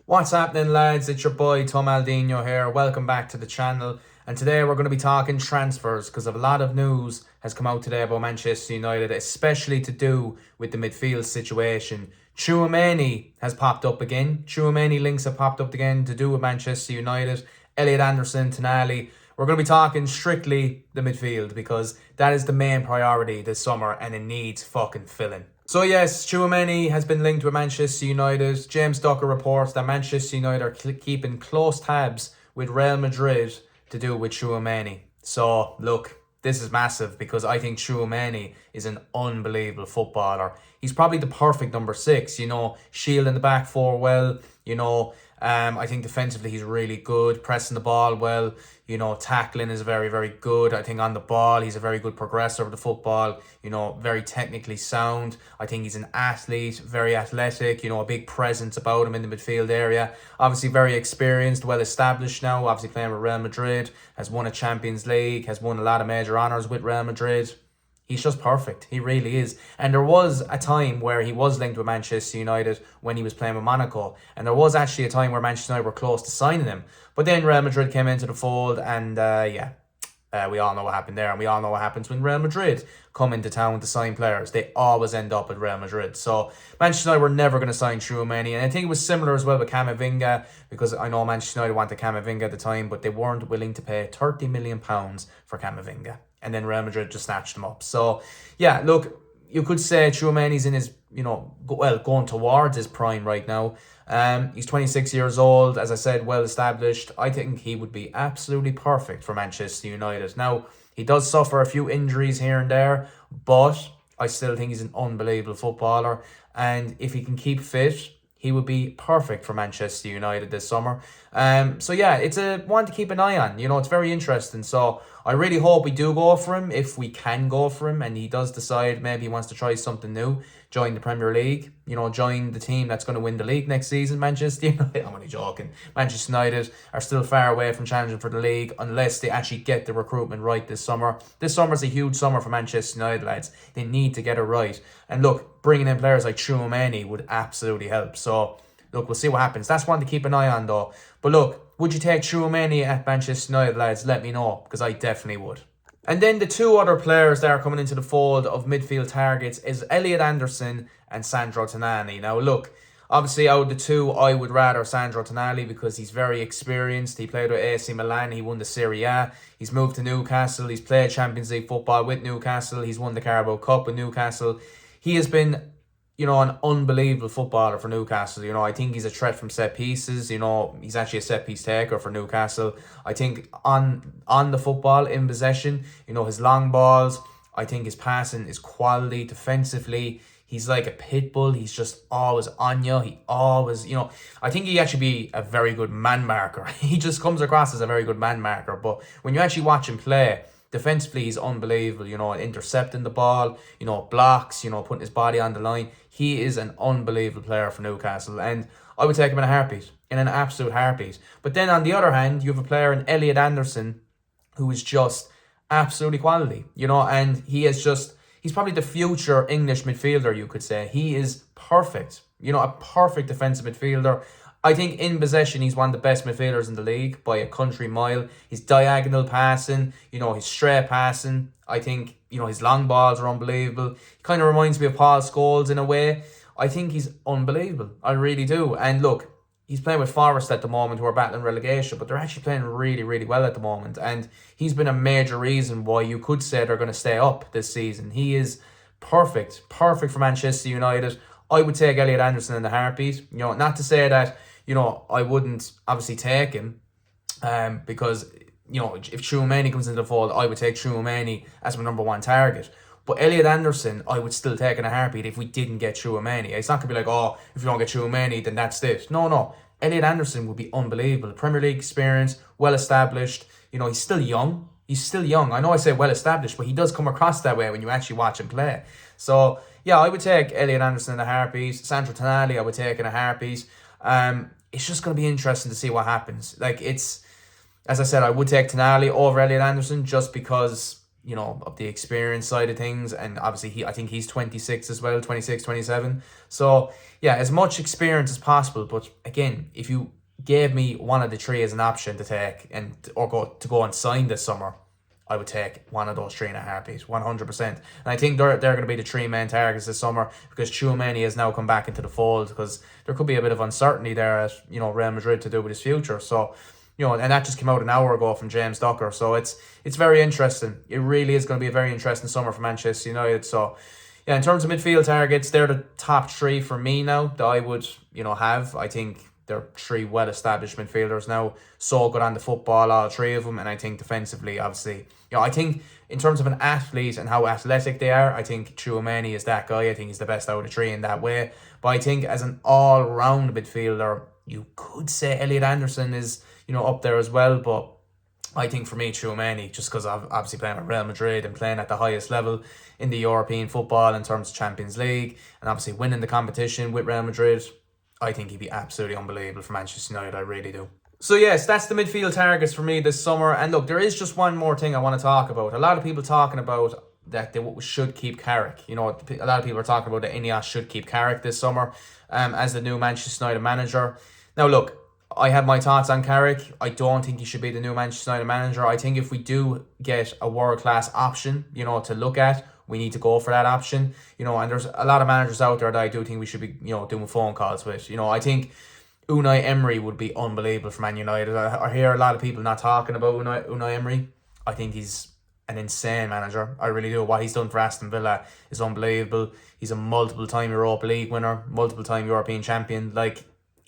What's happening, lads? It's your boy Thumbaldinho here. Welcome back to the channel. And today we're going to be talking transfers because a lot of news has come out today about Manchester United, especially to do with the midfield situation. TCHOUAMENI has popped up again. TCHOUAMENI links have popped up again to do with Manchester United. Elliot Anderson, Tonali. We're going to be talking strictly the midfield because that is the main priority this summer and it needs fucking filling. So yes, TCHOUAMENI has been linked with Manchester United. James Ducker reports that Manchester United are keeping close tabs with Real Madrid to do with TCHOUAMENI. So look, this is massive because I think TCHOUAMENI is an unbelievable footballer. He's probably the perfect number 6, shielding the back four well, I think defensively he's really good, pressing the ball well, tackling is very, very good. I think on the ball he's a very good progressor of the football, very technically sound. I think he's an athlete, very athletic, a big presence about him in the midfield area. Obviously very experienced, well established now, obviously playing with Real Madrid, has won a Champions League, has won a lot of major honours with Real Madrid. He's just perfect. He really is. And there was a time where he was linked with Manchester United when he was playing with Monaco. And there was actually a time where Manchester United were close to signing him. But then Real Madrid came into the fold and, we all know what happened there. And we all know what happens when Real Madrid come into town to sign players. They always end up at Real Madrid. So Manchester United were never going to sign TCHOUAMENI. And I think it was similar as well with Camavinga, because I know Manchester United wanted Camavinga at the time, but they weren't willing to pay £30 million for Camavinga. And then Real Madrid just snatched him up. So, yeah, look, you could say TCHOUAMENI's in his, going towards his prime right now. He's 26 years old, as I said, well established. I think he would be absolutely perfect for Manchester United. Now, he does suffer a few injuries here and there, but I still think he's an unbelievable footballer. And if he can keep fit, he would be perfect for Manchester United this summer. So yeah, it's a one to keep an eye on. It's very interesting. So I really hope we do go for him, if we can go for him, and he does decide maybe he wants to try something new, join the Premier League, join the team that's going to win the league next season, Manchester United. I'm only joking. Manchester United are still far away from challenging for the league unless they actually get the recruitment right this summer. This summer's a huge summer for Manchester United, lads. They need to get it right. And look, bringing in players like TCHOUAMENI would absolutely help. So, look, we'll see what happens. That's one to keep an eye on, though. But look, would you take TCHOUAMENI at Manchester United, lads? Let me know, because I definitely would. And then the two other players that are coming into the fold of midfield targets is Elliot Anderson and Sandro Tonali. Now, look, obviously out of the two, I would rather Sandro Tonali because he's very experienced. He played with AC Milan. He won the Serie A. He's moved to Newcastle. He's played Champions League football with Newcastle. He's won the Carabao Cup with Newcastle. He has been an unbelievable footballer for Newcastle. I think he's a threat from set pieces. He's actually a set piece taker for Newcastle. I think on the football, in possession, his long balls, I think his passing is quality defensively. He's like a pit bull. He's just always on you. He always, I think he actually be a very good man marker. He just comes across as a very good man marker. But when you actually watch him play, defensively, he's unbelievable, intercepting the ball, blocks, putting his body on the line. He is an unbelievable player for Newcastle, and I would take him in a heartbeat, in an absolute heartbeat. But then on the other hand, you have a player in Elliot Anderson who is just absolutely quality, and he's probably the future English midfielder, you could say. He is perfect, a perfect defensive midfielder. I think in possession, he's one of the best midfielders in the league by a country mile. His diagonal passing, his straight passing. I think, his long balls are unbelievable. He kind of reminds me of Paul Scholes in a way. I think he's unbelievable. I really do. And look, he's playing with Forest at the moment, who are battling relegation, but they're actually playing really, really well at the moment. And he's been a major reason why you could say they're going to stay up this season. He is perfect for Manchester United. I would take Elliot Anderson in the heartbeat. Not to say that, I wouldn't obviously take him because, if TCHOUAMENI comes into the fold, I would take TCHOUAMENI as my number one target. But Elliot Anderson, I would still take in a heartbeat if we didn't get TCHOUAMENI. It's not going to be like, if you don't get TCHOUAMENI, then that's it. No. Elliot Anderson would be unbelievable. Premier League experience, well established. He's still young. I know I say well established, but he does come across that way when you actually watch him play. So, yeah, I would take Elliot Anderson in a heartbeat. Sandro Tonali, I would take in a heartbeat. It's just going to be interesting to see what happens. As I said, I would take Tonali over Elliot Anderson just because, of the experience side of things. And obviously I think he's 26 as well, 26, 27. So yeah, as much experience as possible. But again, if you gave me one of the three as an option to take or go and sign this summer, I would take one of those three in a heartbeat, 100%. And I think they're going to be the three main targets this summer, because TCHOUAMENI has now come back into the fold, because there could be a bit of uncertainty there at Real Madrid to do with his future. So and that just came out an hour ago from James Ducker. So it's very interesting. It really is going to be a very interesting summer for Manchester United. So yeah, in terms of midfield targets, they're the top three for me now that I would have. I think they're three well-established midfielders now. So good on the football, all three of them. And I think defensively, obviously, I think in terms of an athlete and how athletic they are, I think TCHOUAMENI is that guy. I think he's the best out of the three in that way. But I think as an all-round midfielder, you could say Elliot Anderson is, up there as well. But I think for me, TCHOUAMENI, just because I'm obviously playing with Real Madrid and playing at the highest level in the European football in terms of Champions League, and obviously winning the competition with Real Madrid, I think he'd be absolutely unbelievable for Manchester United. I really do. So yes, that's the midfield targets for me this summer. And look, there is just one more thing I want to talk about. A lot of people talking about that they should keep Carrick. A lot of people are talking about that Ineos should keep Carrick this summer as the new Manchester United manager. Now look, I have my thoughts on Carrick. I don't think he should be the new Manchester United manager. I think if we do get a world-class option, to look at, we need to go for that option. And there's a lot of managers out there that I do think we should be, doing phone calls with. I think Unai Emery would be unbelievable for Man United. I hear a lot of people not talking about Unai Emery. I think he's an insane manager. I really do. What he's done for Aston Villa is unbelievable. He's a multiple-time Europa League winner, multiple-time European champion.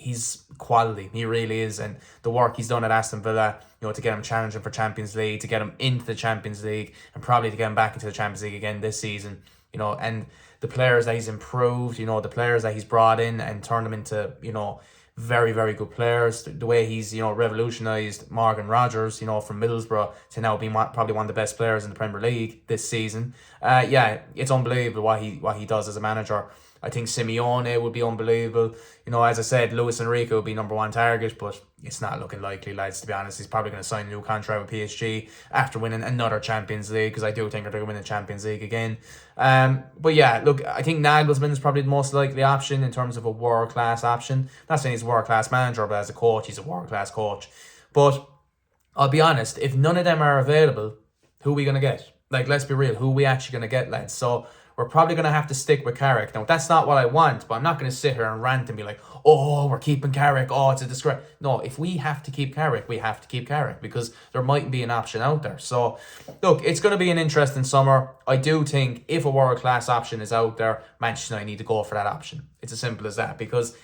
He's quality. He really is. And the work he's done at Aston Villa, to get him challenging for Champions League, to get him into the Champions League, and probably to get him back into the Champions League again this season, and the players that he's improved, the players that he's brought in and turned them into, very, very good players. The way he's, revolutionised Morgan Rogers, from Middlesbrough to now being probably one of the best players in the Premier League this season. Yeah, it's unbelievable what he does as a manager. I think Simeone would be unbelievable. As I said, Luis Enrique would be number one target, but it's not looking likely, lads, to be honest. He's probably going to sign a new contract with PSG after winning another Champions League, because I do think they're going to win the Champions League again. But yeah, look, I think Nagelsmann is probably the most likely option in terms of a world-class option. Not saying he's a world-class manager, but as a coach, he's a world-class coach. But I'll be honest, if none of them are available, who are we going to get? Let's be real, who are we actually going to get, lads? So we're probably going to have to stick with Carrick. Now, that's not what I want, but I'm not going to sit here and rant and be like, oh, we're keeping Carrick. Oh, it's a disgrace. No, if we have to keep Carrick, we have to keep Carrick, because there might be an option out there. So, look, it's going to be an interesting summer. I do think if a world-class option is out there, Manchester United need to go for that option. It's as simple as that, because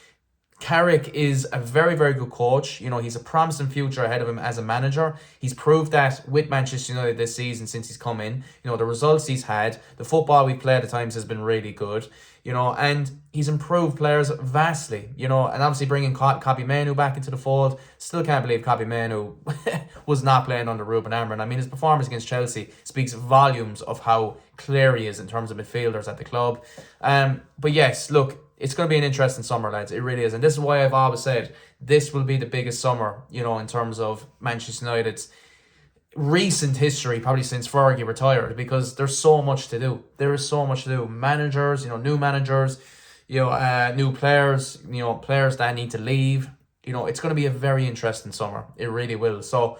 Carrick is a very, very good coach. He's a promising future ahead of him as a manager. He's proved that with Manchester United this season since he's come in. The results he's had, the football we've played at times has been really good. And he's improved players vastly. And obviously bringing Kobbie Mainoo back into the fold. Still can't believe Kobbie Mainoo was not playing under Ruben Amorim. I mean, his performance against Chelsea speaks volumes of how clear he is in terms of midfielders at the club. But yes, look, it's going to be an interesting summer, lads. It really is. And this is why I've always said this will be the biggest summer, in terms of Manchester United's recent history, probably since Fergie retired, because there's so much to do. There is so much to do. Managers, new managers, new players, players that need to leave. It's going to be a very interesting summer. It really will. So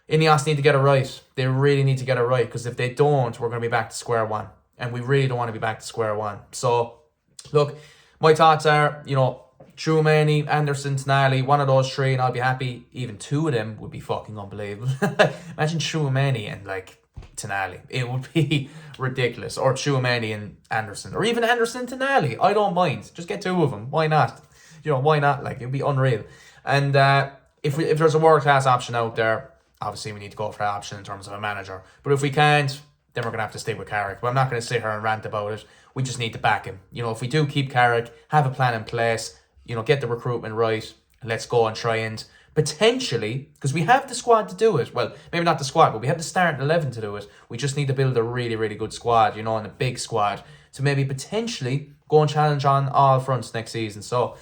Ineos need to get it right. They really need to get it right, because if they don't, we're going to be back to square one. And we really don't want to be back to square one. So, look, my thoughts are, TCHOUAMENI, Anderson, Tonali, one of those three, and I'll be happy. Even two of them would be fucking unbelievable. Imagine TCHOUAMENI and, Tonali. It would be ridiculous. Or TCHOUAMENI and Anderson. Or even Anderson and Tonali. I don't mind. Just get two of them. Why not? Why not? It'd be unreal. And if there's a world-class option out there, obviously we need to go for that option in terms of a manager. But if we can't, then we're going to have to stick with Carrick. But I'm not going to sit here and rant about it. We just need to back him. If we do keep Carrick, have a plan in place, get the recruitment right, let's go and try and potentially, because we have the squad to do it. Well, maybe not the squad, but we have the starting 11 to do it. We just need to build a really, really good squad, and a big squad to maybe potentially go and challenge on all fronts next season. So,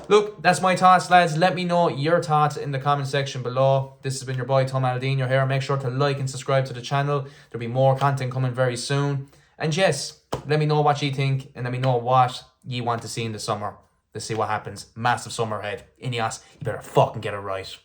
look, that's my thoughts, lads. Let me know your thoughts in the comment section below. This has been your boy Thumbaldinho here. Make sure to like and subscribe to the channel. There'll be more content coming very soon. And yes, let me know what you think and let me know what you want to see in the summer. Let's see what happens. Massive summer ahead. Ineos, you better fucking get it right.